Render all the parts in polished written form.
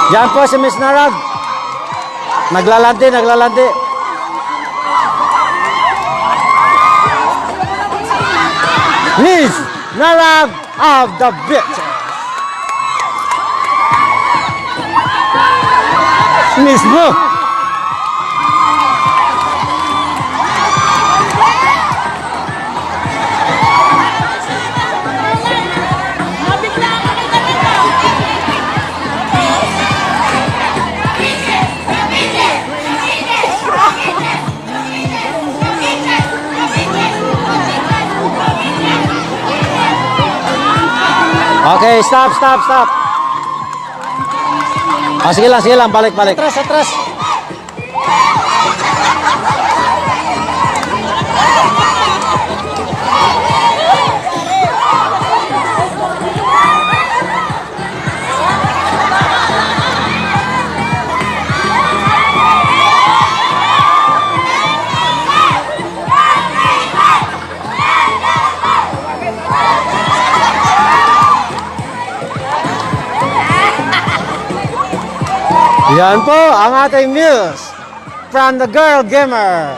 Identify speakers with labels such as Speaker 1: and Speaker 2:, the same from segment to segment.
Speaker 1: Yan po si Miss Narag. Naglalandi, naglalandi. Miss Narag of the Beaches. Miss Mo. Okay, stop. Oh, sige lang, balik. Atras. Yan po ang ating news from the Girl Gamer.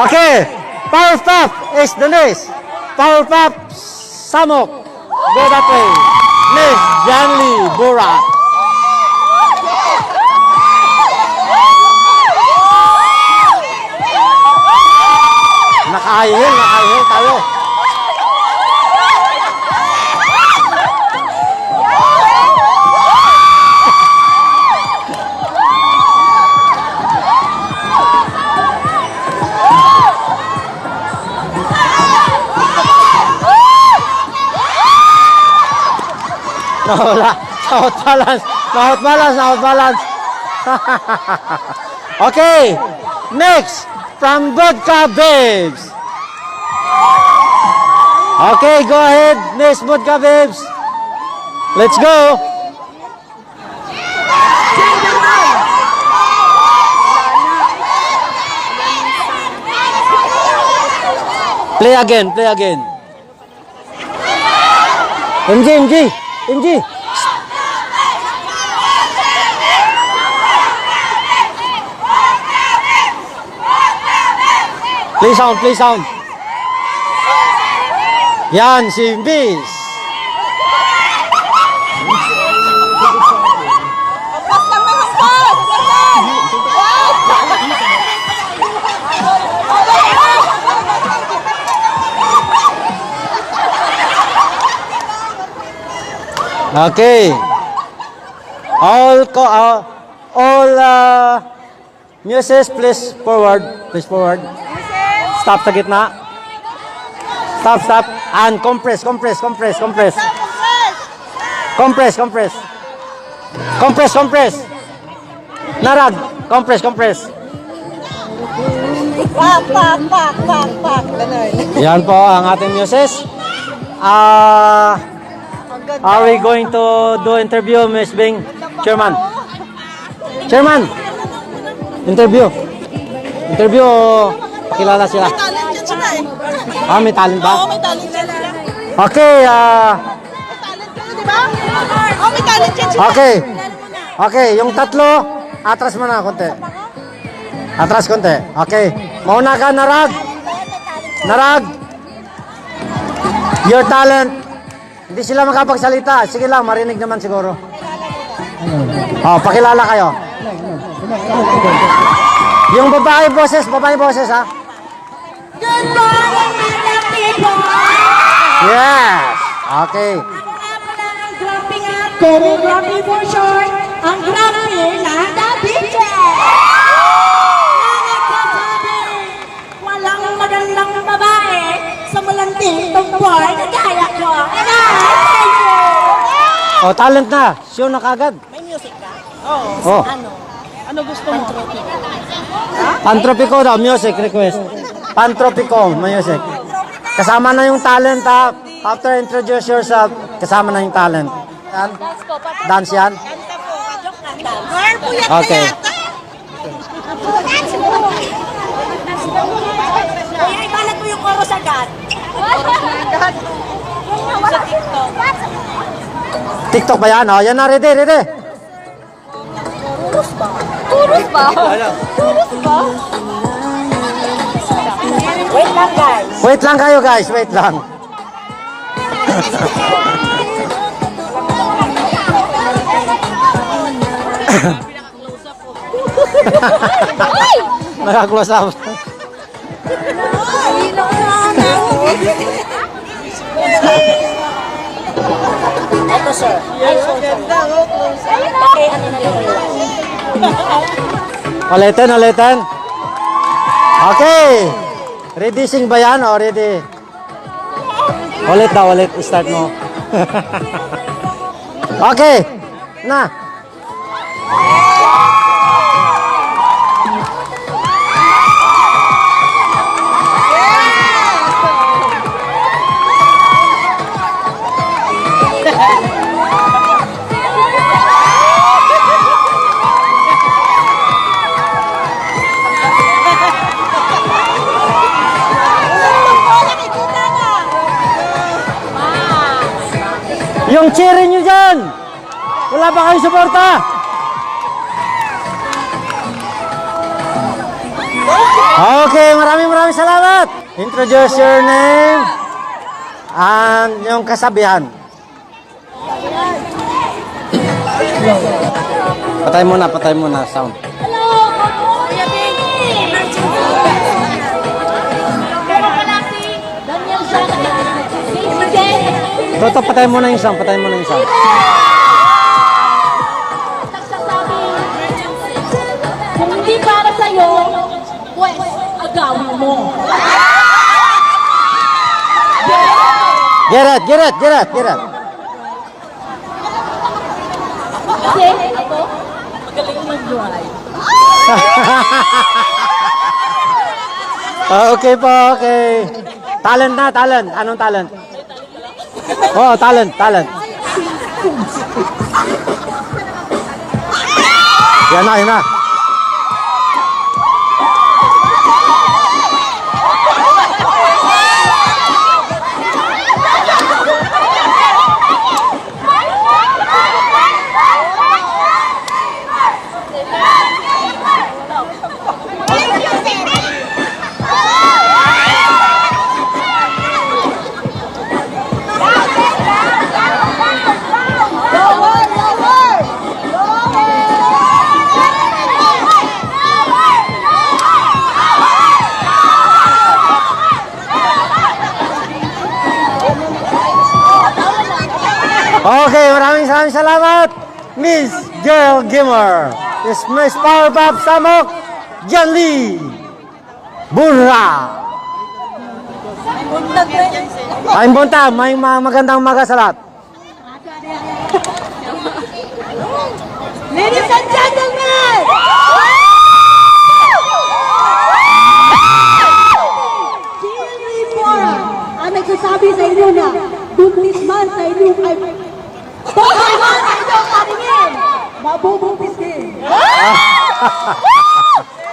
Speaker 1: Okay, Powerpuff is the next. Powerpuff Samok. Go that way. Miss Janly Bura. Nakahihil tayo. Nawala. Out balance. Okay. Next, from Vodka Babes. Okay, go ahead, Miss Vodka Babes. Let's go. Play again. MG. Play sound. Yan, si Miss. Okay. All muses, please forward. Stop sa gitna. Stop. And compress. Compress. Narag, compress.
Speaker 2: Pak.
Speaker 1: Yan po ang ating muses. Are we going to do interview, Miss Bing? Chairman. Interview. Pakilala sila.
Speaker 2: May talent yan sila eh.
Speaker 1: May talent ba?
Speaker 2: Oo, may talent yan sila.
Speaker 1: Okay,
Speaker 2: May talent kayo, di ba? Oo, may talent yan sila.
Speaker 1: Okay, yung tatlo, atras mo na konti. Okay. Mauna ka, Narag. Your talent. Hindi sila makapagsalita. Sige lang, marinig naman siguro. Pakilala kayo. Yung babae boses ha.
Speaker 2: Good morning, mga people!
Speaker 1: Yes. Okay.
Speaker 2: Ang dropping at choreography for short, ang dropping na The Beaches! Nakakasabi, walang magandang babae sa malanting tungboy na gaya ko. And thank you!
Speaker 1: Talent na. Show na kagad.
Speaker 2: May music ka? Oo. Ano gusto mo?
Speaker 1: Pantropiko daw, music request. Pantropiko, music. Kasama na yung talent ha. After introduce yourself, kasama na yung talent. Yan. Dance yan?
Speaker 2: Kanta po, kadok kanta.
Speaker 1: Okay.
Speaker 2: Kaya ibalat mo yung chorus agad. Sa TikTok.
Speaker 1: TikTok ba yan? O, yan na, ready, ready.
Speaker 3: Turus ba? Turus ba?
Speaker 2: Wait lang, guys.
Speaker 1: Wait lang kayo guys, wait lang. Naka-close up.
Speaker 2: Ito, sir. Ay, so, okay, ano na lang yun?
Speaker 1: Ulitin, ulitin. Okay. Ready sing ba yan o ready? Ulit daw, ulit. Start mo. Okay. Na. Yung cheering nyo dyan! Wala ba kayong suporta? Okay, maraming salamat! Introduce your name and yung kasabihan. Patay muna sound.
Speaker 3: Hello! Kuya Benny! Pero pala si Daniel Shaka. Si Jen.
Speaker 1: Toto, patay muna yung sound, patay muna yung sound.
Speaker 3: Nagsasabi, kung hindi para sa'yo, pues, agawin mo.
Speaker 1: Get it.
Speaker 3: Kasi ako, magaling mag-drive.
Speaker 1: Okay po, okay. Talent na, talent. Anong talent? Oh, talent. Yan na. Okay, maraming salamat, Miss Girl Gamer. Is Miss Powerpuff Samok, John Lee, Burra. Ay, buntag, may magandang umaga sa lahat.
Speaker 2: Ladies and gentlemen! Jerry Bora, ang nagsasabi sa inyo na buntis man sa inyo ay bakay man sa inyong paningin, mabubuntis din.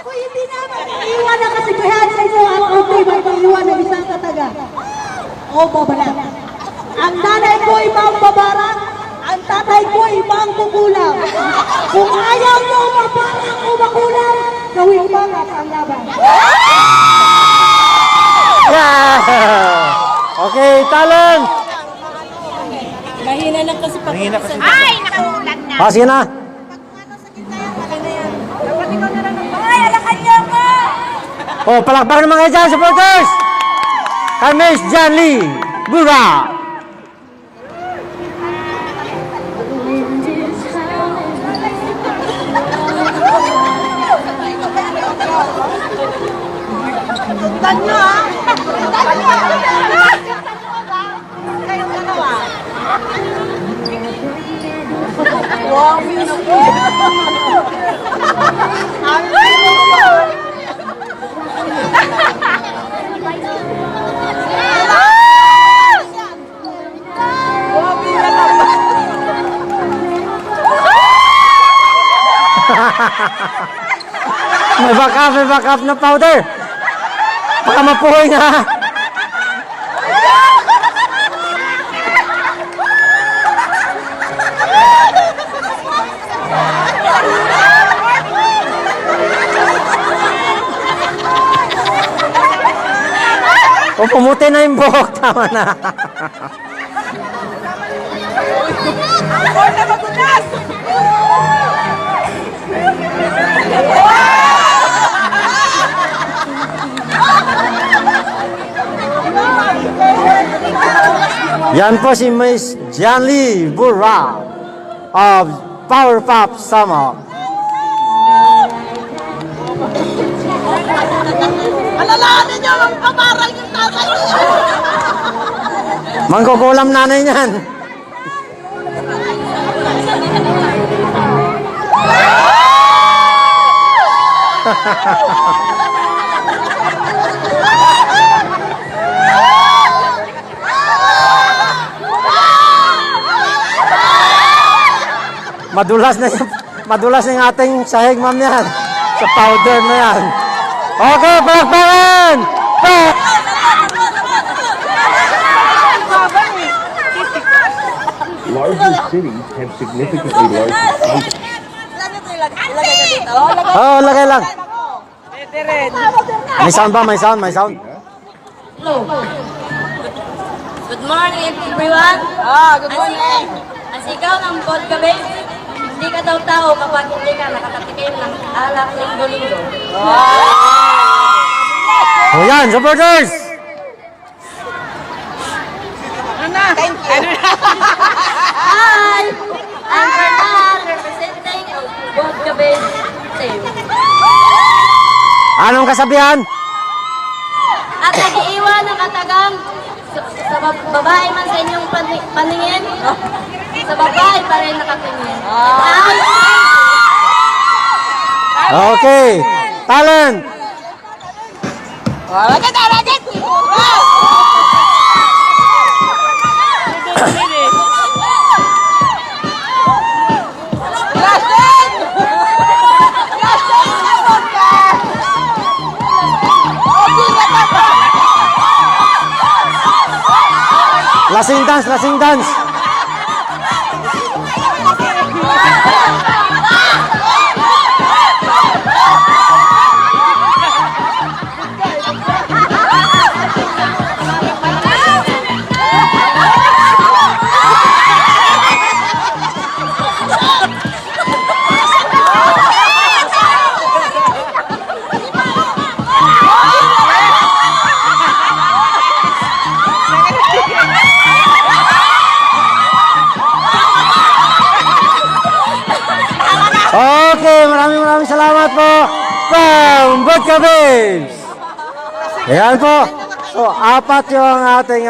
Speaker 2: Kung hindi naman iiwan ang kasigahan sa inyo, ang okay may iiwan ng isang kataga. O babala. Ang nanay ko ay mambabaran, ang tatay ko ay mangkukulang. Kung ayaw nyo mabarang o makulang, gawin bangat ang laban.
Speaker 1: Yeah! Okay, talent.
Speaker 2: Mahina lang kasi pag
Speaker 3: Ay, nakaulan na.
Speaker 1: Sige na.
Speaker 2: ay, alakan niyo ko!
Speaker 1: Oh, palakpakan naman kayo dyan, supporters! Kay Miss John Lee, Burra.
Speaker 2: Tanyo ah! Kayong dalawa. Wow, beautiful!
Speaker 1: May backup na powder. Baka mapuhoy nga. O, pumuti na yung buhok. Tama na. Yan po si Miss Janly Burra of Powerpuff Sama.
Speaker 2: Alalahanin niyo, amaray yung tatay.
Speaker 1: Mangkukulam nanay niyan. Madulas na yung ating sahig, ma'am, yan. Sa powder na yan. Okay, palakpakan!
Speaker 4: Larger cities have significantly larger cities.
Speaker 1: Oo, lagay lang. May sound ba? May sound?
Speaker 3: Hello. Good morning, everyone.
Speaker 2: Good morning.
Speaker 3: Ang sigaw ng vodka base, hindi ka daw tao kapag hindi ka nakakatikim ng alak linggo-linggo.
Speaker 1: O yan, supporters!
Speaker 2: Thank you.
Speaker 3: Hi! I'm Bernard, representing ang vodka base team.
Speaker 1: Anong kasabihan?
Speaker 3: At nag-iiwan ng katagang sa babae man sa inyong paningin, sa babae pa rin nakatingin.
Speaker 1: Okay, talent! Lasing dance! Okay, maraming salamat po from Vodka Babes. Ayan po. So, apat yung ating